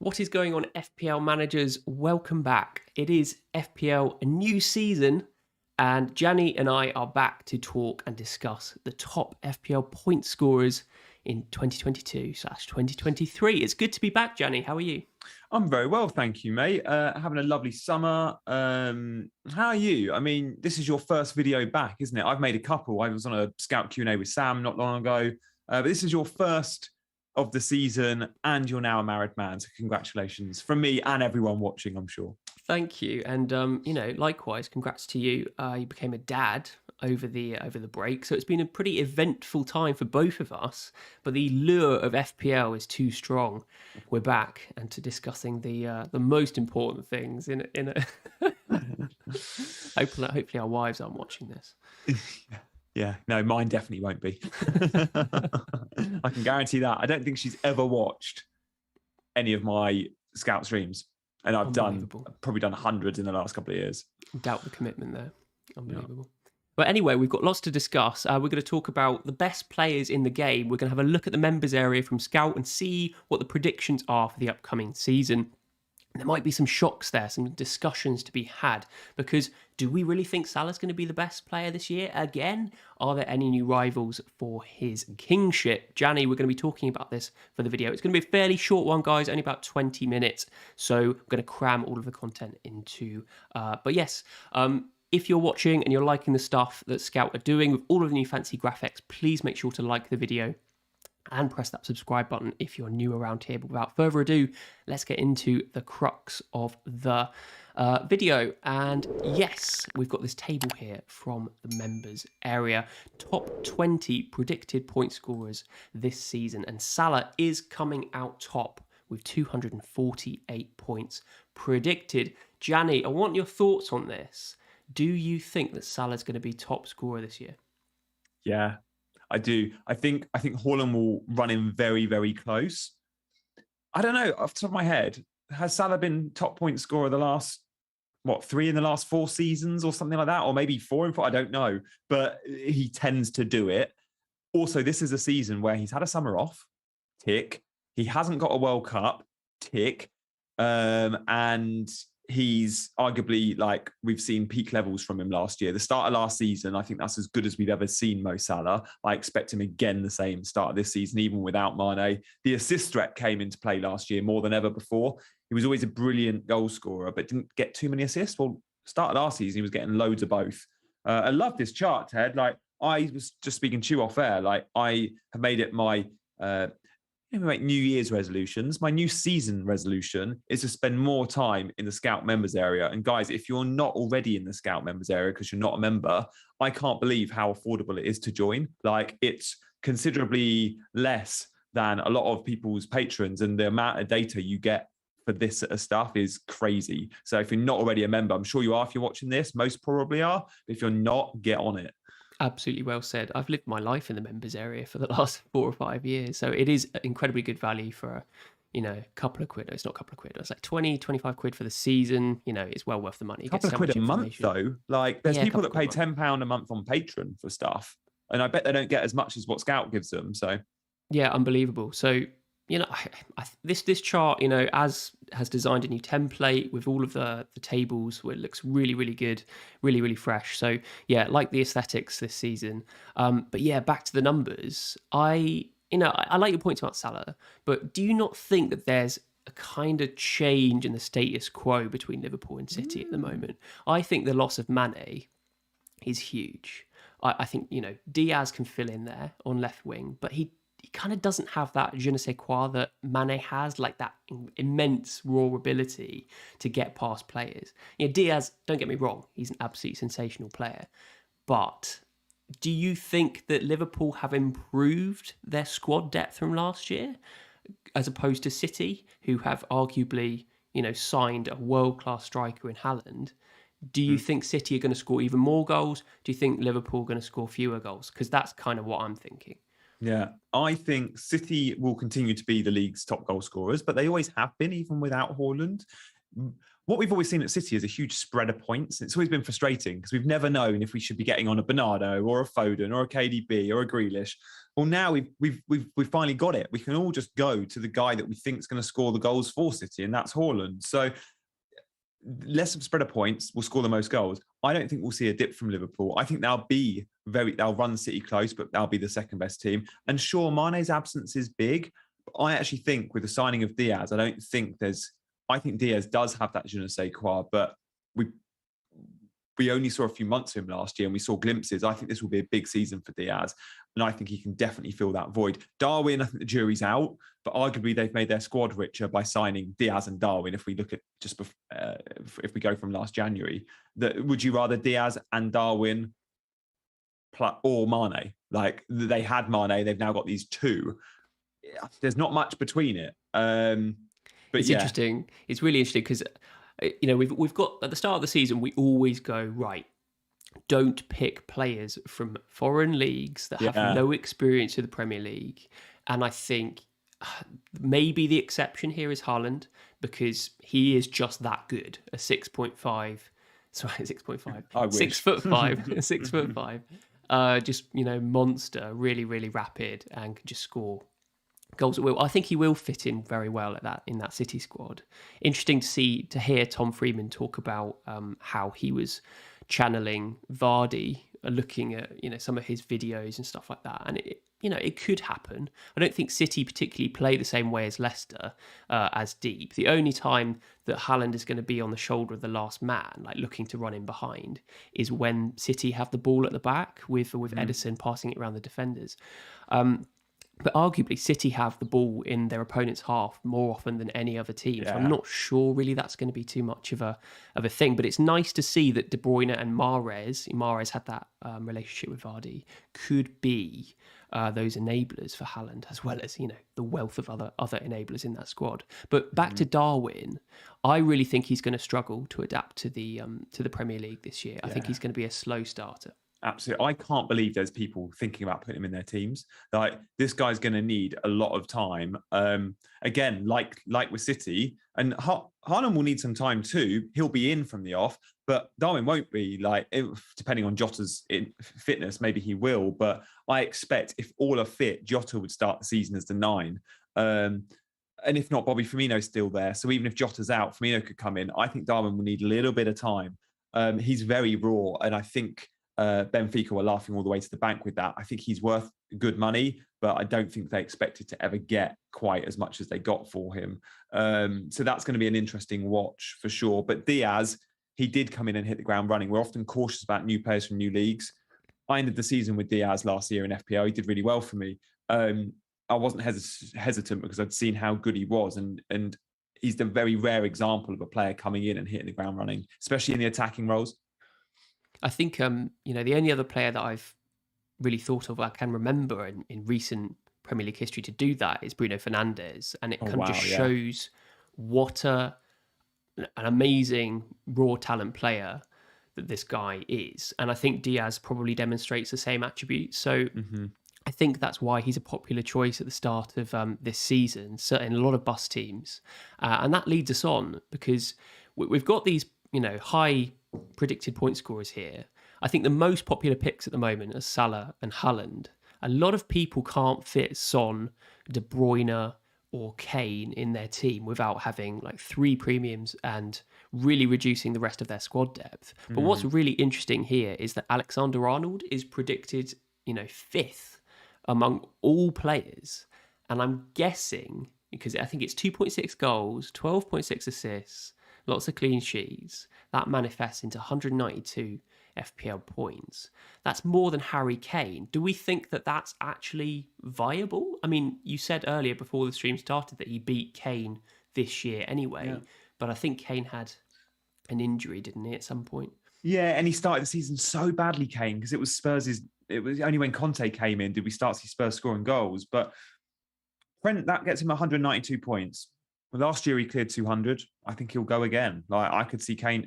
What is going on, FPL managers? Welcome back. It is FPL, a new season, and Gianni and I are back to talk and discuss the top FPL point scorers in 2022/2023. It's good to be back, Gianni. How are you? I'm very well, thank you, mate. Having a lovely summer. How are you? I mean, this is your first video back, isn't it? I've made a couple. I was on a Scout Q&A with Sam not long ago, but this is your first of the season, and you're now a married man. So congratulations from me and everyone watching, I'm sure. Thank you, and likewise, congrats to you. You became a dad over the break, so it's been a pretty eventful time for both of us. But the lure of FPL is too strong. We're back and to discussing the most important things in a. Hopefully our wives aren't watching this. Yeah, no, mine definitely won't be. I can guarantee that. I don't think she's ever watched any of my Scout streams. And I've probably done hundreds in the last couple of years. Doubt the commitment there. Unbelievable. Yeah. But anyway, we've got lots to discuss. We're going to talk about the best players in the game. We're going to have a look at the members area from Scout and see what the predictions are for the upcoming season. There might be some shocks there, some discussions to be had, because do we really think Salah's going to be the best player this year again? Are there any new rivals for his kingship? Gianni, we're going to be talking about this for the video. It's going to be a fairly short one, guys, only about 20 minutes. So I'm going to cram all of the content into. But yes, if you're watching and you're liking the stuff that Scout are doing with all of the new fancy graphics, please make sure to like the video and press that subscribe button if you're new around here. But without further ado, let's get into the crux of the video. And yes, we've got this table here from the members area. Top 20 predicted point scorers this season. And Salah is coming out top with 248 points predicted. Gianni, I want your thoughts on this. Do you think that Salah's going to be top scorer this year? Yeah, I do. I think Haaland will run in very, very close. I don't know, off the top of my head, has Salah been top point scorer the last, 3 in the last 4 seasons or something like that? Or maybe 4 in 4, I don't know. But he tends to do it. Also, this is a season where he's had a summer off, tick. He hasn't got a World Cup, tick. And he's arguably, like, we've seen peak levels from him last year. The start of last season, I think that's as good as we've ever seen Mo Salah. I expect him again the same start of this season, even without Mane. The assist threat came into play last year more than ever before. He was always a brilliant goal scorer, but didn't get too many assists. Well, start of last season, he was getting loads of both. I love this chart, Ted. Like, I was just speaking to you off air. Like, I have made it my... we make New Year's resolutions. My new season resolution is to spend more time in the Scout members area. And guys, if you're not already in the Scout members area because you're not a member, I can't believe how affordable it is to join. Like, it's considerably less than a lot of people's patrons, and the amount of data you get for this sort of stuff is crazy. So if you're not already a member, I'm sure you are if you're watching this, most probably are. But if you're not, get on it. Absolutely well said. I've lived my life in the members area for the last 4 or 5 years. So it is incredibly good value for, a couple of quid. It's not a couple of quid. It's like 20, 25 quid for the season. It's well worth the money. A couple of quid a month, though. Like, there's people that pay £10 a month on Patreon for stuff. And I bet they don't get as much as what Scout gives them. So, yeah, unbelievable. So, this chart, as has designed a new template with all of the tables where it looks really, really good, really, really fresh. So, yeah, like the aesthetics this season. But yeah, back to the numbers. I like your points about Salah, but do you not think that there's a kind of change in the status quo between Liverpool and City at the moment? I think the loss of Mane is huge. I think, Diaz can fill in there on left wing, but he kind of doesn't have that je ne sais quoi that Mane has, like that immense raw ability to get past players. Diaz, don't get me wrong, he's an absolutely sensational player. But do you think that Liverpool have improved their squad depth from last year as opposed to City, who have arguably, signed a world-class striker in Haaland? Do you think City are going to score even more goals? Do you think Liverpool are going to score fewer goals? Because that's kind of what I'm thinking. Yeah, I think City will continue to be the league's top goal scorers, but they always have been, even without Haaland. what we've always seen at City is a huge spread of points. It's always been frustrating because we've never known if we should be getting on a Bernardo or a Foden or a KDB or a Grealish. Well, now we've finally got it. We can all just go to the guy that we think is going to score the goals for City, and that's Haaland. So less of a spread of points will score the most goals. I don't think we'll see a dip from Liverpool. I think they'll run City close, but they'll be the second best team. And sure, Mane's absence is big, but I actually think with the signing of Diaz, I think Diaz does have that je ne sais quoi, but we only saw a few months of him last year and we saw glimpses. I think this will be a big season for Diaz, and I think he can definitely fill that void. Darwin, I think the jury's out, but arguably they've made their squad richer by signing Diaz and Darwin. If we look at if we go from last January, would you rather Diaz and Darwin or Mane? Like, they had Mane, they've now got these two. There's not much between it. But it's interesting. It's really interesting because, we've got at the start of the season, we always go, right, don't pick players from foreign leagues that have no experience of the Premier League. And I think maybe the exception here is Haaland, because he is just that good. A 6.5, sorry, 6.5, I wish. 6'5", 6'5", just, monster, really, really rapid, and can just score goals at will. I think he will fit in very well in that City squad. Interesting to hear Tom Freeman talk about how he was channeling Vardy, looking at some of his videos and stuff like that, and it could happen. I don't think City particularly play the same way as Leicester, as deep. The only time that Haaland is going to be on the shoulder of the last man, like looking to run in behind, is when City have the ball at the back with Ederson passing it around the defenders. But arguably, City have the ball in their opponent's half more often than any other team. So I'm not sure really that's going to be too much of a thing. But it's nice to see that De Bruyne and Mahrez had that relationship with Vardy, could be those enablers for Haaland, as well as the wealth of other enablers in that squad. But back to Darwin, I really think he's going to struggle to adapt to the Premier League this year. I think he's going to be a slow starter. Absolutely. I can't believe there's people thinking about putting him in their teams. Like, this guy's going to need a lot of time. Again, like with City, and Haaland will need some time too. He'll be in from the off, but Darwin won't be. Depending on Jota's fitness, maybe he will. But I expect if all are fit, Jota would start the season as the 9. And if not, Bobby Firmino's still there. So even if Jota's out, Firmino could come in. I think Darwin will need a little bit of time. He's very raw, and I think Benfica were laughing all the way to the bank with that. I think he's worth good money, but I don't think they expected to ever get quite as much as they got for him. So that's going to be an interesting watch for sure. But Diaz, he did come in and hit the ground running. We're often cautious about new players from new leagues. I ended the season with Diaz last year in FPL. He did really well for me. I wasn't hesitant because I'd seen how good he was, and he's the very rare example of a player coming in and hitting the ground running, especially in the attacking roles. I think, the only other player that I've really thought of, I can remember in recent Premier League history to do that, is Bruno Fernandes. And it shows what an amazing raw talent player that this guy is. And I think Diaz probably demonstrates the same attributes. So I think that's why he's a popular choice at the start of this season, certainly in a lot of bus teams. And that leads us on, because we've got these, high predicted point scorers here. I think the most popular picks at the moment are Salah and Haaland. A lot of people can't fit Son, De Bruyne or Kane in their team without having 3 premiums and really reducing the rest of their squad depth. But what's really interesting here is that Alexander-Arnold is predicted, 5th among all players. And I'm guessing, because I think it's 2.6 goals, 12.6 assists, lots of clean sheets, that manifests into 192 FPL points. That's more than Harry Kane. Do we think that that's actually viable? I mean, you said earlier before the stream started that he beat Kane this year anyway, but I think Kane had an injury, didn't he, at some point? Yeah, and he started the season so badly, Kane, because it was it was only when Conte came in did we start to see Spurs scoring goals. But that gets him 192 points. Well, last year he cleared 200. I think he'll go again. I could see Trent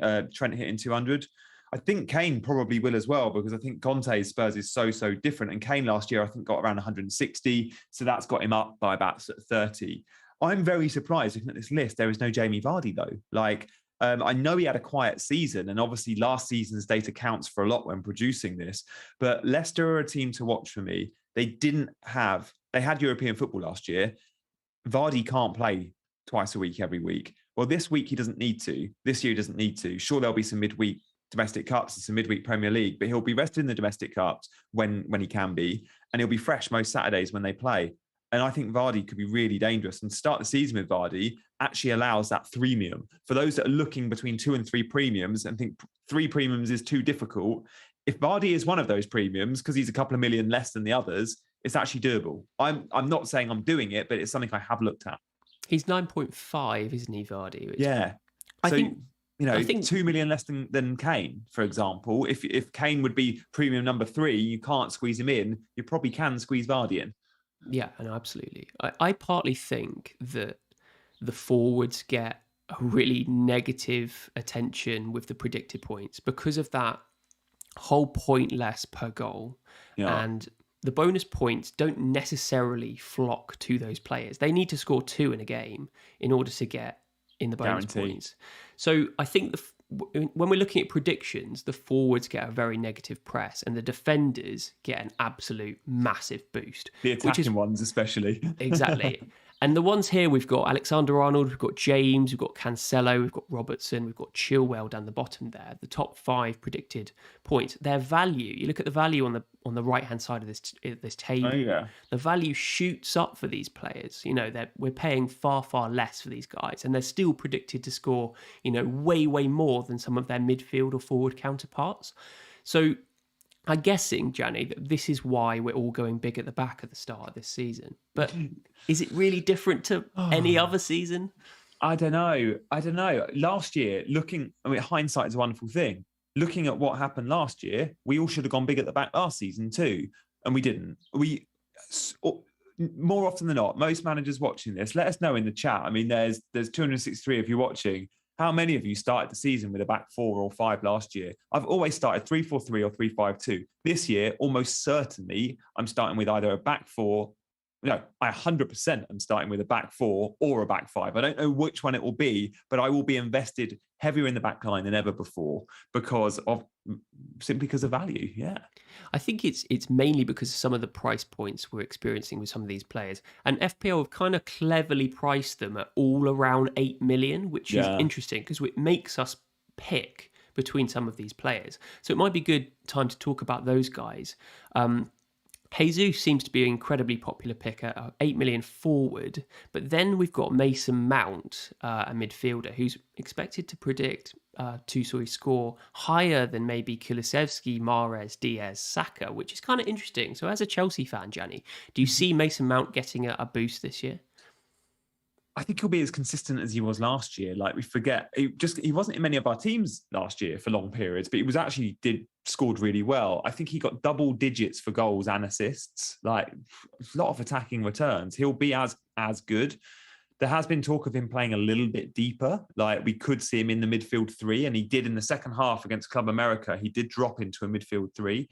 hitting 200. I think Kane probably will as well, because I think Conte's Spurs is so different. And Kane last year, I think, got around 160. So that's got him up by about 30. I'm very surprised looking at this list. There is no Jamie Vardy though. Like, I know he had a quiet season, and obviously last season's data counts for a lot when producing this. But Leicester are a team to watch for me. They had European football last year. Vardy can't play twice a week every week. Well, this week he doesn't need to. This year he doesn't need to. Sure, there'll be some midweek domestic cups and some midweek Premier League, but he'll be rested in the domestic cups when he can be, and he'll be fresh most Saturdays when they play. And I think Vardy could be really dangerous. And start the season with Vardy actually allows that freemium. For those that are looking between 2 and 3 premiums and think 3 premiums is too difficult, if Vardy is one of those premiums, because he's a couple of million less than the others, it's actually doable. I'm not saying I'm doing it, but it's something I have looked at. He's 9.5, isn't he, Vardy? Which Yeah. I So, think, I think 2 million less than Kane, for example. If Kane would be premium number 3, you can't squeeze him in. You probably can squeeze Vardy in. Yeah, no, absolutely. I partly think that the forwards get a really negative attention with the predicted points because of that whole point less per goal. Yeah. And the bonus points don't necessarily flock to those players. They need to score 2 in a game in order to get in the bonus points. So I think when we're looking at predictions, the forwards get a very negative press and the defenders get an absolute massive boost. The attacking ones especially. Exactly. And the ones here, we've got Alexander-Arnold, we've got James, we've got Cancelo, we've got Robertson, we've got Chilwell down the bottom there. The top 5 predicted points. Their value, you look at the value on the right-hand side of this table. Oh, yeah. The value shoots up for these players. We're paying far, far less for these guys, and they're still predicted to score, way, way more than some of their midfield or forward counterparts. So I'm guessing, Gianni, that this is why we're all going big at the back at the start of this season. But is it really different to any other season? I don't know. Last year, hindsight is a wonderful thing. Looking at what happened last year, we all should have gone big at the back last season too, and we didn't. More often than not, most managers watching this, let us know in the chat. I mean, there's 263 of you watching. How many of you started the season with a back 4 or 5 last year? I've always started 3-4-3 or 3-5-2. This year, almost certainly, I'm starting with either a back 4. No, I 100% am starting with a back 4 or a back 5. I don't know which one it will be, but I will be invested heavier in the back line than ever before simply because of value. Yeah. I think it's mainly because of some of the price points we're experiencing with some of these players. And FPL have kind of cleverly priced them at all around 8 million, which is interesting because it makes us pick between some of these players. So it might be a good time to talk about those guys. Jesus seems to be an incredibly popular pick at 8 million forward, but then we've got Mason Mount, a midfielder, who's expected to score higher than maybe Kulusevski, Mahrez, Diaz, Saka, which is kind of interesting. So as a Chelsea fan, Gianni, do you see Mason Mount getting a boost this year? I think he'll be as consistent as he was last year. Like, we forget, he wasn't in many of our teams last year for long periods, but he was actually scored really well. I think he got double digits for goals and assists, like a lot of attacking returns. He'll be as good. There has been talk of him playing a little bit deeper. Like, we could see him in the midfield 3, and he did in the second half against Club America. He did drop into a midfield 3.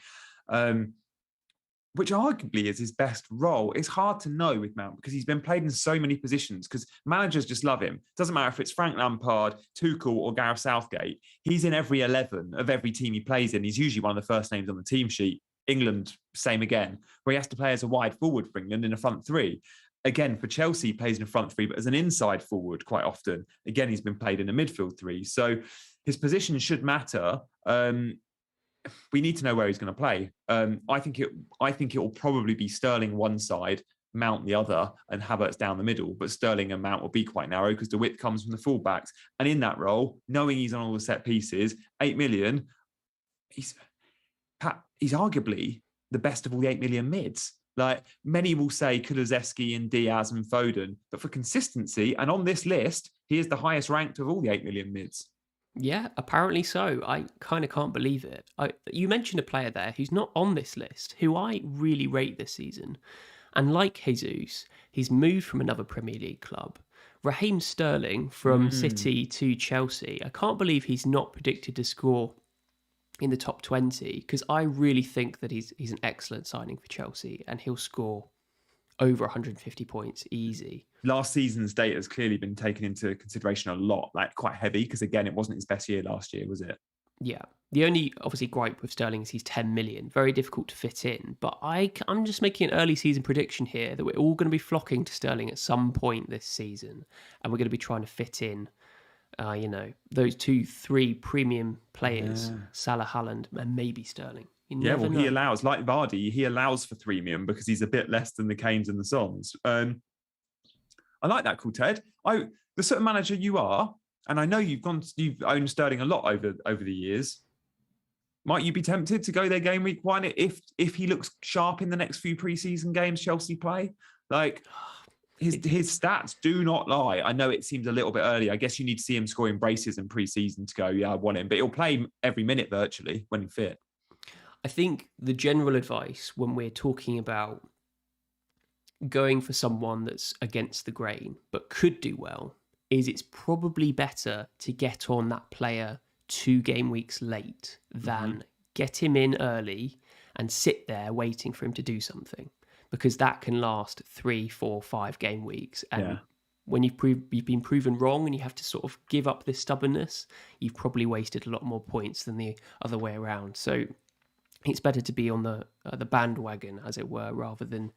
Which arguably is his best role. It's hard to know with Mount because he's been played in so many positions because managers just love him. Doesn't matter if it's Frank Lampard, Tuchel or Gareth Southgate. He's in every 11 of every team he plays in. He's usually one of the first names on the team sheet. England, same again, where he has to play as a wide forward for England in a front 3. Again, for Chelsea, he plays in a front 3, but as an inside forward quite often. Again, he's been played in a midfield 3. So his position should matter. We need to know where he's going to play. I think it will probably be Sterling one side, Mount the other, and Havertz down the middle. But Sterling and Mount will be quite narrow because the width comes from the fullbacks. And in that role, knowing he's on all the set pieces, 8 million, he's arguably the best of all the 8 million mids. Like, many will say Kulusevski and Diaz and Foden, but for consistency and on this list, he is the highest ranked of all the 8 million mids. Yeah, apparently so. I kind of can't believe it. You mentioned a player there who's not on this list, who I really rate this season. And like Jesus, he's moved from another Premier League club. Raheem Sterling from City to Chelsea. I can't believe he's not predicted to score in the top 20 because I really think that he's an excellent signing for Chelsea and he'll score over 150 points easy. last season's data has clearly been taken into consideration a lot, like quite heavy, because again, it wasn't his best year last year, was it? Yeah. The only obviously gripe with Sterling is he's 10 million. Very difficult to fit in. But I'm just making an early season prediction here that we're all going to be flocking to Sterling at some point this season. And we're going to be trying to fit in, those 2-3 premium players, Salah, Haaland, and maybe Sterling. You never know. He allows, like Vardy, he allows for premium because he's a bit less than the Kanes and the Sons. I like that call, Ted. The sort of manager you are, and I know you've owned Sterling a lot over the years. Might you be tempted to go there game week 1 if he looks sharp in the next few preseason games Chelsea play? Like his stats do not lie. I know it seems a little bit early. I guess you need to see him scoring braces in preseason to go, yeah, I want him. But he'll play every minute virtually when fit. I think the general advice when we're talking about going for someone that's against the grain but could do well is it's probably better to get on that player 2 game weeks late than get him in early and sit there waiting for him to do something, because that can last 3, 4, 5 game weeks. And when you've been proven wrong and you have to sort of give up this stubbornness, you've probably wasted a lot more points than the other way around. So it's better to be on the bandwagon, as it were, rather than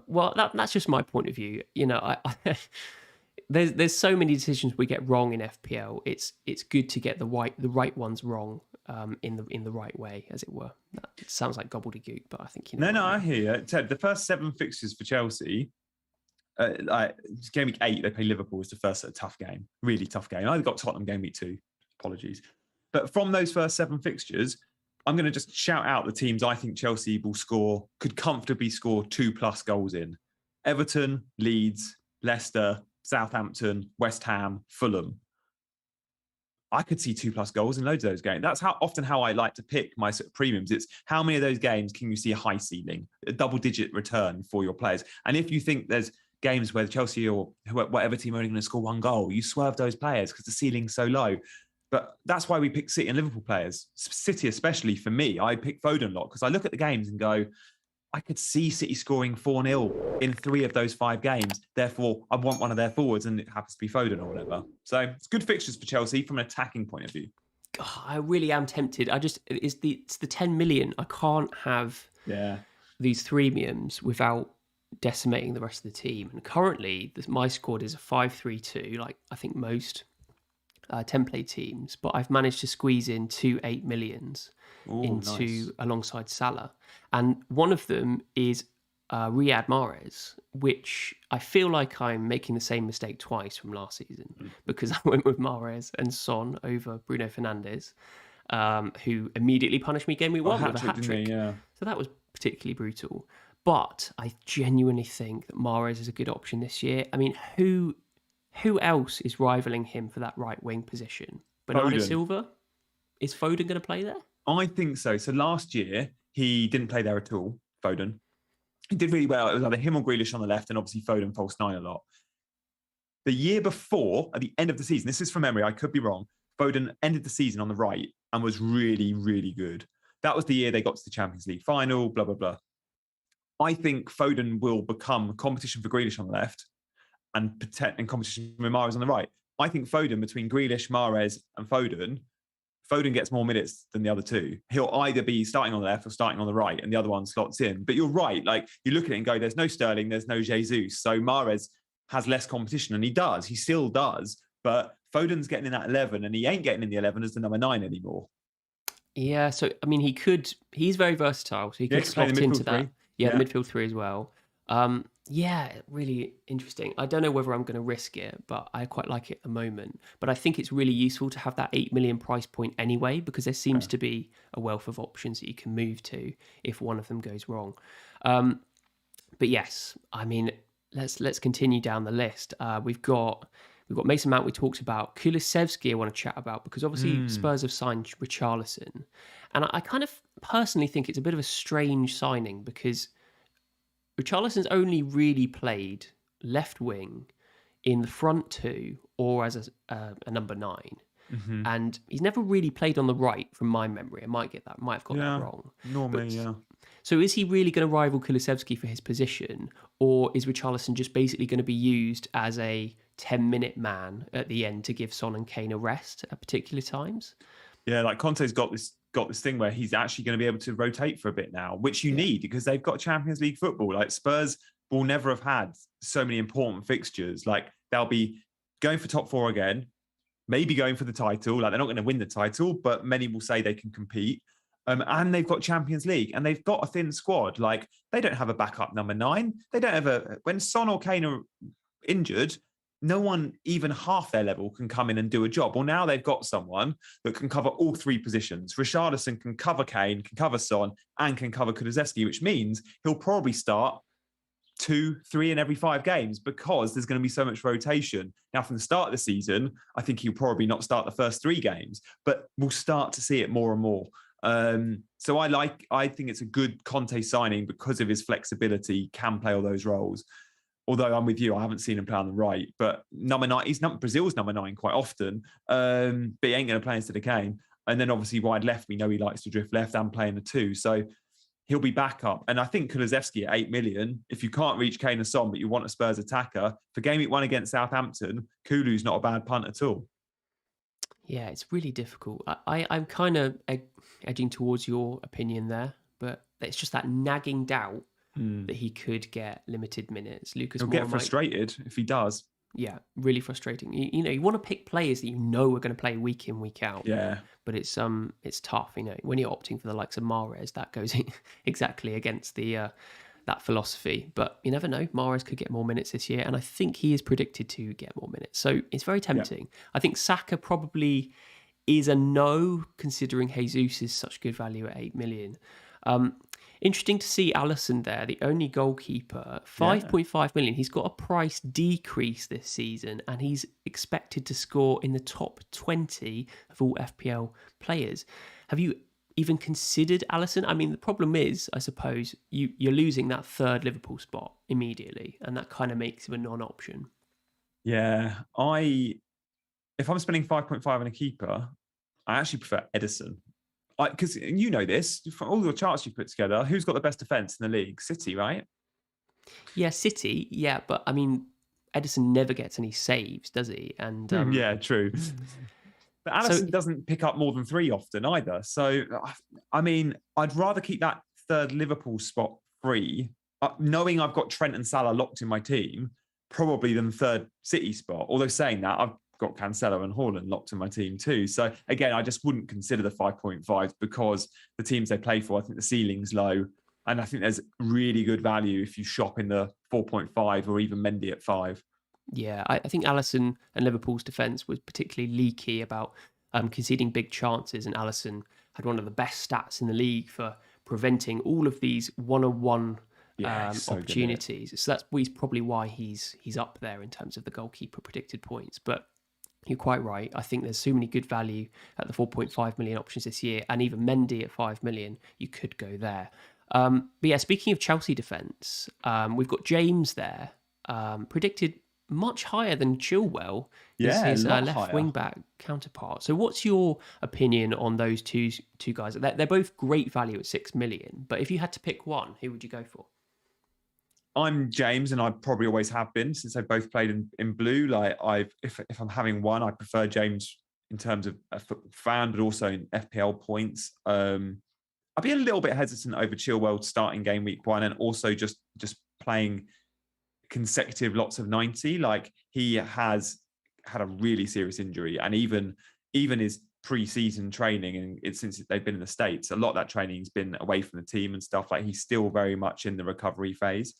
that's just my point of view. There's so many decisions we get wrong in FPL. It's good to get the right ones wrong in the right way, as it were. It sounds like gobbledygook, but I think you know. No, I hear you. Ted, the first 7 fixtures for Chelsea, game week 8 they play Liverpool, was the first tough game, really tough game. I got Tottenham game week 2. Apologies, but from those first 7 fixtures, I'm going to just shout out the teams I think Chelsea could comfortably score 2+ goals in: Everton, Leeds, Leicester, Southampton, West Ham, Fulham. I could see 2+ goals in loads of those games. That's how I like to pick my sort of premiums. It's how many of those games can you see a high ceiling, a double-digit return for your players. And if you think there's games where Chelsea or whatever team are only going to score 1 goal, you swerve those players because the ceiling's so low. But that's why we pick City and Liverpool players. City, especially for me, I pick Foden a lot because I look at the games and go, I could see City scoring 4-0 in 3 of those 5 games. Therefore, I want one of their forwards, and it happens to be Foden or whatever. So it's good fixtures for Chelsea from an attacking point of view. God, I really am tempted. It's the 10 million. I can't have these premiums without decimating the rest of the team. And currently, my squad is a 5-3-2, like I think most template teams, but I've managed to squeeze in 2 8 millions alongside Salah, and one of them is Riyad Mahrez, which I feel like I'm making the same mistake twice from last season because I went with Mahrez and Son over Bruno Fernandes, who immediately punished me game week 1 with a hat-trick. So that was particularly brutal. But I genuinely think that Mahrez is a good option this year. I mean, who else is rivaling him for that right wing position? Bernardo Silva? Is Foden going to play there? I think so. So last year, he didn't play there at all, Foden. He did really well. It was either him or Grealish on the left, and obviously Foden false 9 a lot. The year before, at the end of the season, this is from memory, I could be wrong, Foden ended the season on the right and was really, really good. That was the year they got to the Champions League final, blah, blah, blah. I think Foden will become competition for Grealish on the left and competition with Mahrez on the right. I think Foden, between Grealish, Mahrez, and Foden gets more minutes than the other 2. He'll either be starting on the left or starting on the right, and the other one slots in. But you're right. Like, you look at it and go, there's no Sterling, there's no Jesus. So Mahrez has less competition, and he still does. But Foden's getting in that 11, and he ain't getting in the 11 as the number 9 anymore. Yeah, so, I mean, he's very versatile, so he could slot into that. Yeah, the midfield 3 as well. Really interesting. I don't know whether I'm going to risk it, but I quite like it at the moment. But I think it's really useful to have that 8 million price point anyway, because there seems to be a wealth of options that you can move to if one of them goes wrong. But yes, I mean, let's continue down the list. We've got Mason Mount we talked about. Kulusevski I want to chat about, because obviously Spurs have signed Richarlison. And I kind of personally think it's a bit of a strange signing, because Richarlison's only really played left wing in the front 2 or as a number 9. And he's never really played on the right from my memory. I might have got that wrong. Normally, So is he really going to rival Kulusevski for his position, or is Richarlison just basically going to be used as a 10-minute man at the end to give Son and Kane a rest at particular times? Yeah, like Conte's got this thing where he's actually going to be able to rotate for a bit now, which you need because they've got Champions League football. Like Spurs will never have had so many important fixtures. Like they'll be going for top four again, maybe going for the title. Like they're not going to win the title, but many will say they can compete. And they've got Champions League and they've got a thin squad. Like they don't have a backup number 9. They don't have when Son or Kane are injured, no one even half their level can come in and do a job. Well, now they've got someone that can cover all 3 positions. Richarlison can cover Kane, can cover Son, and can cover Kulusevski, which means he'll probably start 2, 3 in every 5 games because there's going to be so much rotation. Now, from the start of the season, I think he'll probably not start the first 3 games, but we'll start to see it more and more. So I think it's a good Conte signing because of his flexibility, can play all those roles. Although I'm with you, I haven't seen him play on the right. But number 9, Brazil's number 9 quite often, but he ain't going to play instead of Kane. And then obviously wide left, we know he likes to drift left and play in the 2. So he'll be back up. And I think Kulusevski at 8 million, if you can't reach Kane and Son, but you want a Spurs attacker, for game week 1 against Southampton, Kulu's not a bad punt at all. Yeah, it's really difficult. I'm kind of edging towards your opinion there, but it's just that nagging doubt that he could get limited minutes. Lucas He'll Moura get frustrated if he does. Yeah, really frustrating. You want to pick players that you know are going to play week in, week out. Yeah. But it's tough. When you're opting for the likes of Mahrez, that goes exactly against the that philosophy. But you never know. Mahrez could get more minutes this year, and I think he is predicted to get more minutes. So it's very tempting. Yeah. I think Saka probably is a no, considering Jesus is such good value at 8 million. Interesting to see Alisson there, the only goalkeeper, 5.5 million. He's got a price decrease this season, and he's expected to score in the top 20 of all FPL players. Have you even considered Alisson? I mean, the problem is, I suppose, you're losing that third Liverpool spot immediately, and that kind of makes him a non-option. Yeah, if I'm spending 5.5 on a keeper, I actually prefer Ederson. Because you know this, from all your charts you put together, who's got the best defence in the league? City, right? Yeah, City, yeah. But, I mean, Ederson never gets any saves, does he? And yeah, true. But Alisson doesn't pick up more than 3 often either. So, I mean, I'd rather keep that third Liverpool spot free, knowing I've got Trent and Salah locked in my team, probably than third City spot. Although saying that, I've got Cancelo and Haaland locked in my team too. So again, I just wouldn't consider the 5.5 because the teams they play for, I think the ceiling's low. And I think there's really good value if you shop in the 4.5 or even Mendy at 5. Yeah, I think Alisson and Liverpool's defence was particularly leaky about conceding big chances. And Alisson had one of the best stats in the league for preventing all of these one-on-one opportunities. So that's probably why he's up there in terms of the goalkeeper predicted points. But you're quite right. I think there's so many good value at the 4.5 million options this year, and even Mendy at 5 million, you could go there. But yeah, speaking of Chelsea defence, we've got James there, predicted much higher than Chilwell, his left wing back counterpart. So what's your opinion on those two guys? They're both great value at 6 million, but if you had to pick one, who would you go for? I'm James, and I probably always have been since they both played in blue. Like if I'm having one, I prefer James in terms of a fan, but also in FPL points. I'd be a little bit hesitant over Chilwell starting game week 1, and also just playing consecutive lots of 90. Like he has had a really serious injury, and even his pre-season training, and since they've been in the States, a lot of that training has been away from the team and stuff. Like he's still very much in the recovery phase.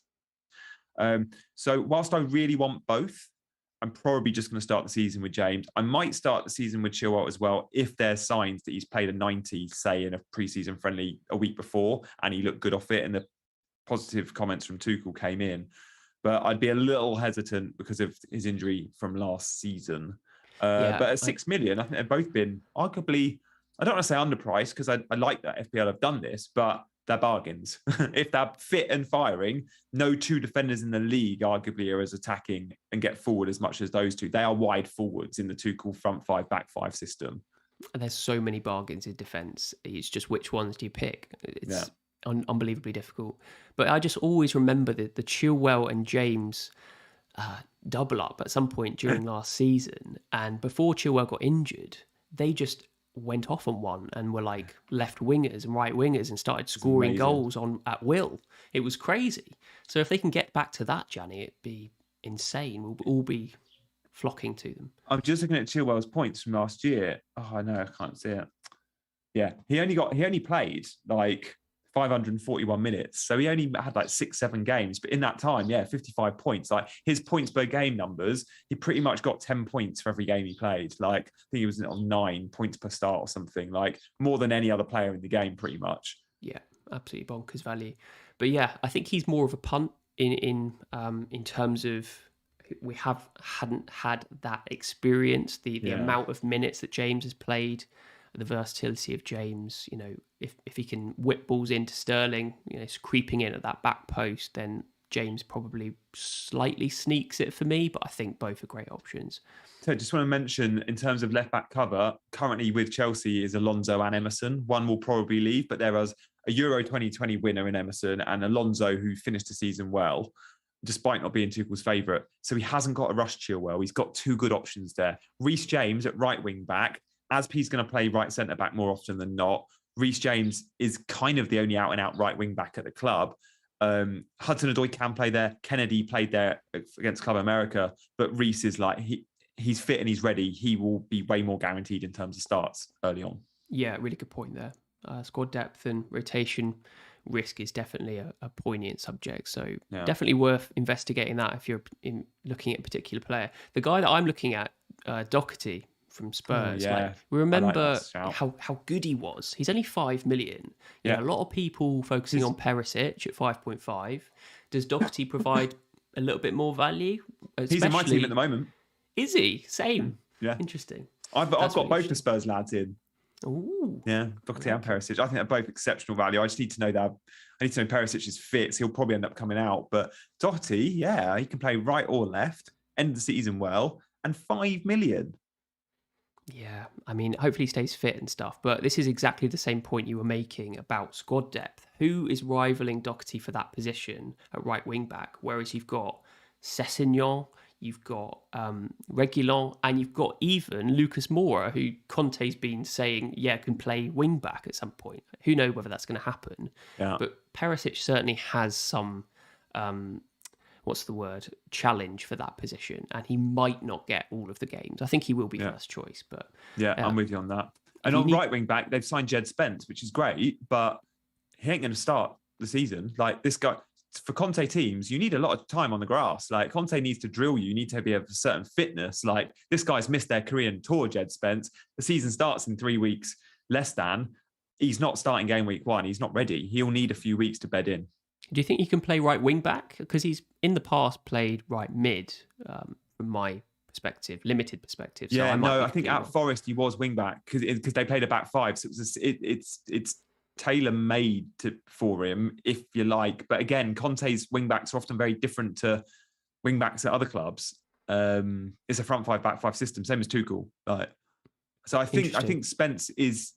So whilst I really want both, I'm probably just going to start the season with James. I might start the season with Chilwell as well if there's signs that he's played a 90, say in a pre-season friendly a week before, and he looked good off it, and the positive comments from Tuchel came in. But I'd be a little hesitant because of his injury from last season. But at 6 million, I think they've both been arguably, I don't want to say underpriced because I like that FPL have done this, but they're bargains. If they're fit and firing, no 2 defenders in the league arguably are as attacking and get forward as much as those 2. They are wide forwards in the Tuchel front 5, back 5 system. And there's so many bargains in defence. It's just which ones do you pick? unbelievably difficult. But I just always remember the Chilwell and James double up at some point during last season, and before Chilwell got injured, they just went off on one and were like left wingers and right wingers and started scoring goals on at will. It was crazy. So if they can get back to that, Gianni, it'd be insane. We'll all be flocking to them. I'm just looking at Chilwell's points from last year. Oh, no, I can't see it. Yeah, he only played like 541 minutes. So he only had like 6-7 games. But in that time, 55 points. Like his points per game numbers, he pretty much got 10 points for every game he played. Like I think he was on 9 points per start or something, like more than any other player in the game, pretty much. Yeah, absolutely bonkers value. But yeah, I think he's more of a punt in terms of we hadn't had that experience, the amount of minutes that James has played, the versatility of James. If he can whip balls into Sterling, creeping in at that back post, then James probably slightly sneaks it for me. But I think both are great options. So I just want to mention, in terms of left back cover, currently with Chelsea is Alonso and Emerson. One will probably leave, but there was a Euro 2020 winner in Emerson and Alonso, who finished the season well, despite not being Tuchel's favourite. So he hasn't got a rush Chilwell. He's got 2 good options there. Reece James at right wing back. Aspe's going to play right centre back more often than not. Reece James is kind of the only out and out right wing back at the club. Hudson-Odoi can play there. Kennedy played there against Club America, but Reece is like he's fit and he's ready. He will be way more guaranteed in terms of starts early on. Yeah, really good point there. Squad depth and rotation risk is definitely a poignant subject. So definitely worth investigating that if you're looking at a particular player. The guy that I'm looking at, Doherty from Spurs. We remember how good he was. He's only 5 million. A lot of people focusing on Perisic at 5.5. Does Doherty provide a little bit more value? He's in my team at the moment. Is he? Same. Yeah. Interesting. I've got both the Spurs lads in. Ooh. Yeah, Doherty and Perisic. I think they're both exceptional value. I just need to know that. I need to know Perisic is fit, so he'll probably end up coming out. But Doherty, he can play right or left, end the season well, and 5 million. Yeah, I mean, hopefully he stays fit and stuff. But this is exactly the same point you were making about squad depth. Who is rivaling Doherty for that position at right wing back? Whereas you've got Sessegnon, you've got Reguilon, and you've got even Lucas Moura, who Conte's been saying, can play wing back at some point. Who knows whether that's going to happen? Yeah. But Perisic certainly has some, challenge for that position, and he might not get all of the games. I think he will be first choice, but I'm with you on that. And on right wing back, they've signed Jed Spence, which is great, but he ain't going to start the season. Like this guy. For Conte teams, you need a lot of time on the grass. Like Conte needs to drill you. You need to be of a certain fitness. Like this guy's missed their Korean tour, Jed Spence. The season starts in 3 weeks, less than. He's not starting game week 1. He's not ready. He'll need a few weeks to bed in. Do you think he can play right wing back? Because he's in the past played right mid, from my perspective, limited perspective. So I think at Forest he was wing back because they played a back 5. So it's tailor-made for him, if you like. But again, Conte's wing-backs are often very different to wing-backs at other clubs. It's a front 5, back 5 system, same as Tuchel. So I think Spence is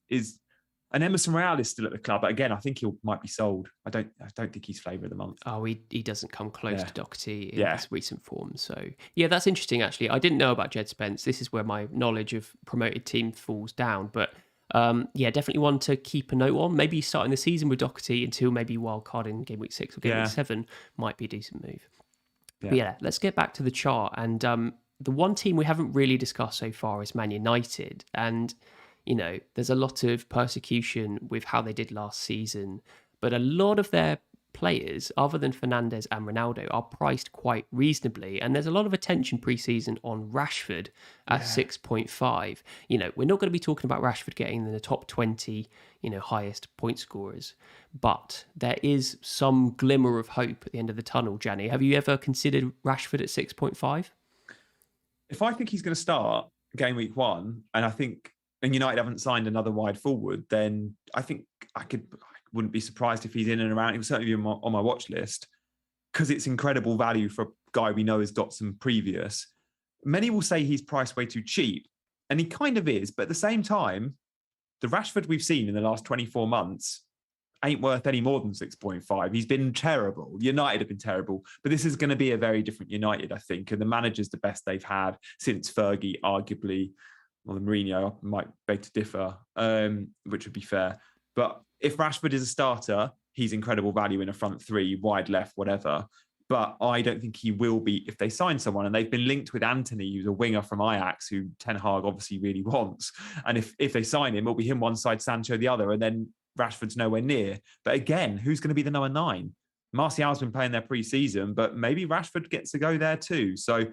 and Emerson Royale is still at the club. But again, I think he might be sold. I don't think he's flavour of the month. Oh, he doesn't come close to Doherty in his recent form. So that's interesting actually. I didn't know about Jed Spence. This is where my knowledge of promoted teams falls down. But definitely one to keep a note on. Maybe starting the season with Doherty until maybe wild card in game week 6 or game week 7 might be a decent move. But let's get back to the chart. And the one team we haven't really discussed so far is Man United. And, there's a lot of persecution with how they did last season. But a lot of their players, other than Fernandes and Ronaldo, are priced quite reasonably. And there's a lot of attention pre-season on Rashford at 6.5. We're not going to be talking about Rashford getting in the top 20, highest point scorers. But there is some glimmer of hope at the end of the tunnel, Gianni. Have you ever considered Rashford at 6.5? If I think he's going to start game week 1, and United haven't signed another wide forward, then I think I wouldn't be surprised if he's in and around. He will certainly be on my watch list because it's incredible value for a guy we know has got some previous. Many will say he's priced way too cheap, and he kind of is. But at the same time, the Rashford we've seen in the last 24 months ain't worth any more than 6.5. He's been terrible. United have been terrible, but this is going to be a very different United, I think. And the manager's the best they've had since Fergie, arguably. Well, the Mourinho might beg to differ, which would be fair. But if Rashford is a starter, he's incredible value in a front three, wide left, whatever. But I don't think he will be if they sign someone. And they've been linked with Anthony, who's a winger from Ajax, who Ten Hag obviously really wants. And if they sign him, it'll be him one side, Sancho the other, and then Rashford's nowhere near. But again, who's going to be the number 9? Martial's been playing their pre-season, but maybe Rashford gets to go there too. So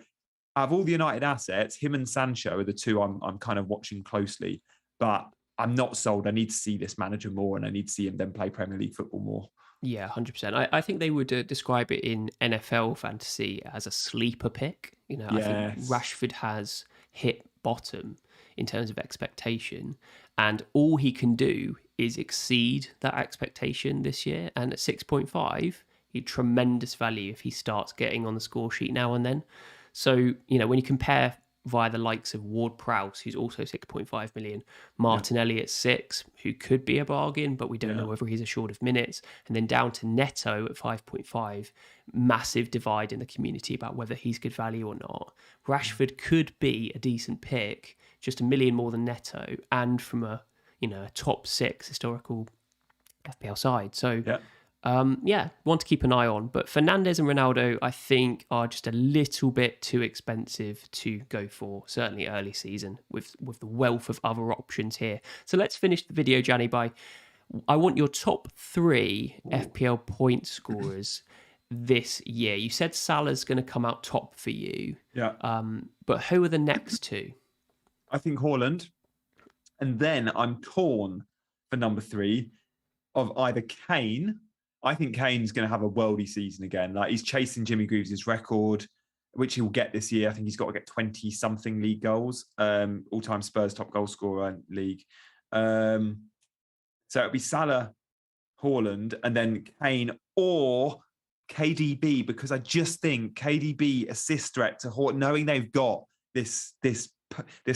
out of all the United assets, him and Sancho are the two I'm kind of watching closely. But I'm not sold. I need to see this manager more, and I need to see him then play Premier League football more. Yeah, 100%. I think they would describe it in NFL fantasy as a sleeper pick. I think Rashford has hit bottom in terms of expectation, and all he can do is exceed that expectation this year. And at 6.5, he tremendous value if he starts getting on the score sheet now and then. So, when you compare via the likes of Ward-Prowse, who's also 6.5 million, Martinelli at 6, who could be a bargain, but we don't know whether he's assured of minutes, and then down to Neto at 5.5, massive divide in the community about whether he's good value or not. Rashford could be a decent pick, just $1 million more than Neto, and from a top 6 historical FPL side. So one to keep an eye on. But Fernandes and Ronaldo, I think, are just a little bit too expensive to go for, certainly early season, with the wealth of other options here. So let's finish the video, Gianni, by I want your top 3 FPL point scorers this year. You said Salah's going to come out top for you. Yeah. But who are the next 2? I think Haaland. And then I'm torn for number 3 of either Kane. I think Kane's going to have a worldy season again. Like, he's chasing Jimmy Greaves' record, which he'll get this year. I think he's got to get 20-something league goals, all-time Spurs top goal scorer league. So it'll be Salah, Haaland, and then Kane or KDB, because I just think KDB assist threat to Haaland, knowing they've got this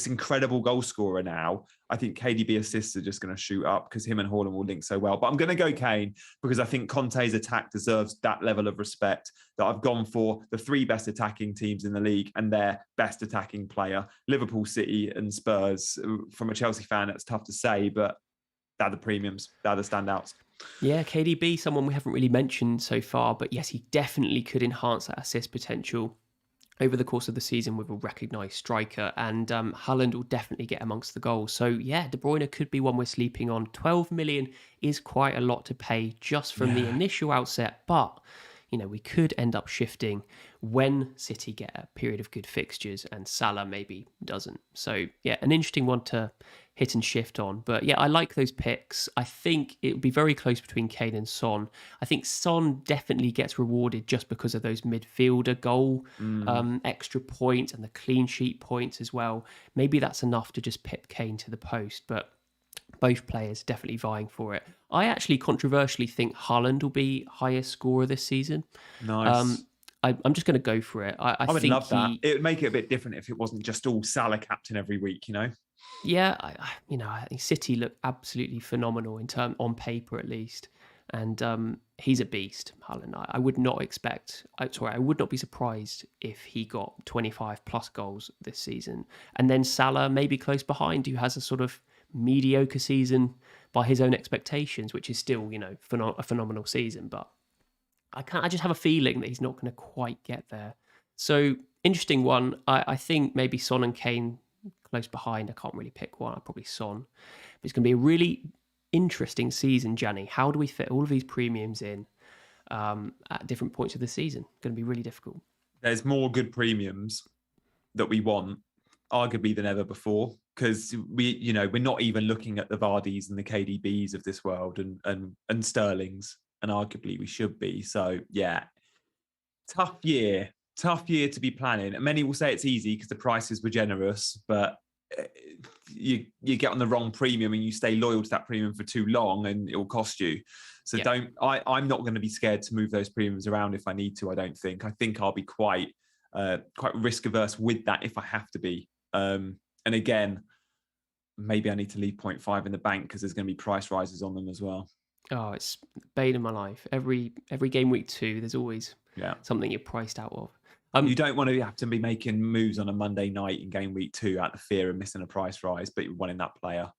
incredible goal scorer now. I think KDB assists are just going to shoot up because him and Haaland will link so well. But I'm going to go Kane because I think Conte's attack deserves that level of respect that I've gone for the 3 best attacking teams in the league and their best attacking player. Liverpool, City and Spurs. From a Chelsea fan, that's tough to say, but they're the premiums. They're the standouts. Yeah, KDB, someone we haven't really mentioned so far, but yes, he definitely could enhance that assist potential over the course of the season with a recognised striker, and Haaland will definitely get amongst the goals. So yeah, De Bruyne could be one we're sleeping on. 12 million is quite a lot to pay just from the initial outset, but we could end up shifting when City get a period of good fixtures and Salah maybe doesn't. So yeah, an interesting one to hit and shift on. But yeah, I like those picks. I think it would be very close between Kane and Son. I think Son definitely gets rewarded just because of those midfielder goal extra points and the clean sheet points as well. Maybe that's enough to just pip Kane to the post, but both players definitely vying for it. I actually controversially think Haaland will be highest scorer this season. Nice. I'm just going to go for it. I would think love that. It would make it a bit different if it wasn't just all Salah captain every week, Yeah, I think City look absolutely phenomenal on paper at least, and he's a beast, Haaland. I would not be surprised if he got 25 plus goals this season, and then Salah maybe close behind, who has a sort of mediocre season by his own expectations, which is still a phenomenal season, but I just have a feeling that he's not going to quite get there. So interesting one. I think maybe Son and Kane close behind. I can't really pick one. I'll probably Son. But it's going to be a really interesting season, Gianni. How do we fit all of these premiums in at different points of the season? Going to be really difficult. There's more good premiums that we want, arguably, than ever before, because we're not even looking at the Vardys and the KDBs of this world and Sterlings, and arguably we should be. So yeah, tough year to be planning. And many will say it's easy because the prices were generous, but you get on the wrong premium and you stay loyal to that premium for too long and it will cost you. So I'm not going to be scared to move those premiums around if I need to. I think I'll be quite risk averse with that if I have to be. And again, maybe I need to leave 0.5 in the bank because there's going to be price rises on them as well. Oh, it's bane in my life. Every game week 2, there's always Yeah. something you're priced out of. You don't want to have to be making moves on a Monday night in game week 2 out of fear of missing a price rise, but you're wanting that player.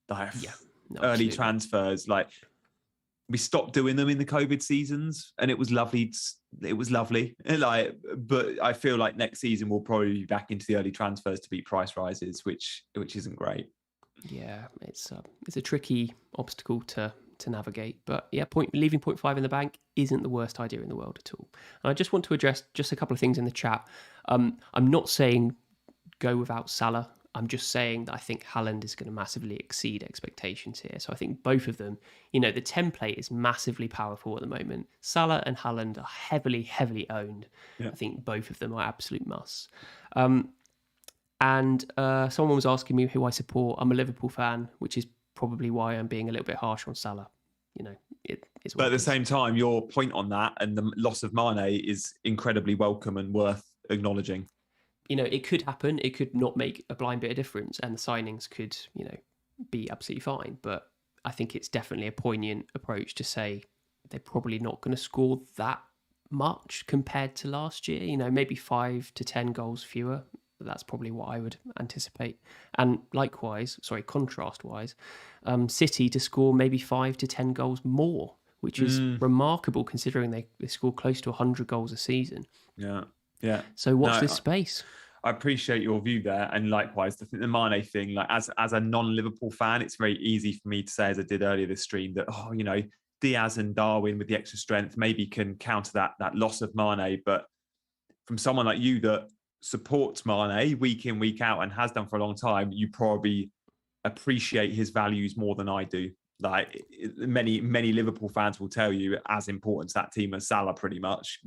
Like, Yeah, no, early absolutely. transfers, like we stopped doing them in the COVID seasons, and it was lovely. It was lovely, like, but I feel like next season we'll probably be back into the early transfers to beat price rises, which isn't great. Yeah, it's a tricky obstacle to navigate, but yeah, leaving 0.5 in the bank isn't the worst idea in the world at all. And I just want to address just a couple of things in the chat. I'm not saying go without Salah. I'm just saying that I think Haaland is going to massively exceed expectations here. So I think both of them, the template is massively powerful at the moment. Salah and Haaland are heavily, heavily owned. Yeah. I think both of them are absolute musts. And someone was asking me who I support. I'm a Liverpool fan, which is probably why I'm being a little bit harsh on Salah. It is. But at the same time, your point on that and the loss of Mane is incredibly welcome and worth acknowledging. It could happen. It could not make a blind bit of difference, and the signings could, be absolutely fine. But I think it's definitely a poignant approach to say they're probably not going to score that much compared to last year. Maybe 5 to 10 goals fewer. That's probably what I would anticipate. And likewise, contrast-wise, City to score maybe 5 to 10 goals more, which is remarkable considering they score close to 100 goals a season. Yeah. So watch this space. I appreciate your view there, and likewise, I think the Mane thing, like as a non-Liverpool fan, it's very easy for me to say, as I did earlier this stream, that Diaz and Darwin with the extra strength maybe can counter that loss of Mane. But from someone like you that supports Mane week in, week out, and has done for a long time, you probably appreciate his values more than I do. Like many Liverpool fans will tell you, as important to that team as Salah, pretty much.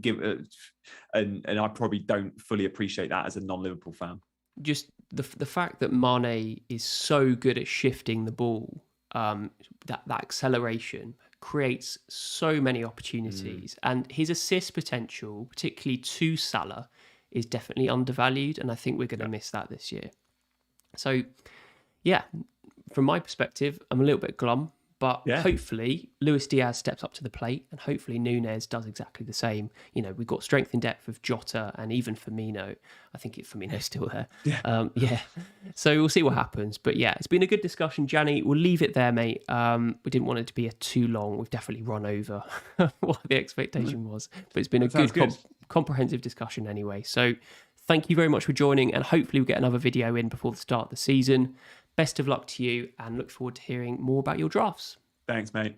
And I probably don't fully appreciate that as a non-Liverpool fan. Just the fact that Mane is so good at shifting the ball, that acceleration creates so many opportunities, and his assist potential, particularly to Salah, is definitely undervalued, and I think we're going to miss that this year. So, yeah, from my perspective, I'm a little bit glum, but hopefully Luis Diaz steps up to the plate, and hopefully Nunez does exactly the same. We've got strength in depth with Jota and even Firmino. I think Firmino's still there. Yeah. So we'll see what happens. But yeah, it's been a good discussion, Gianni. We'll leave it there, mate. We didn't want it to be too long. We've definitely run over what the expectation was. But it's been a good. Comprehensive discussion anyway. So thank you very much for joining, and hopefully we'll get another video in before the start of the season. Best of luck to you, and look forward to hearing more about your drafts. Thanks, mate.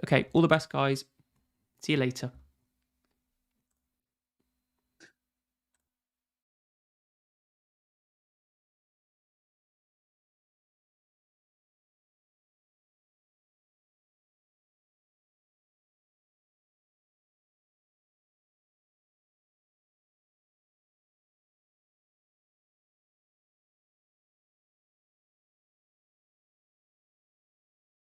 Okay, all the best, guys. See you later.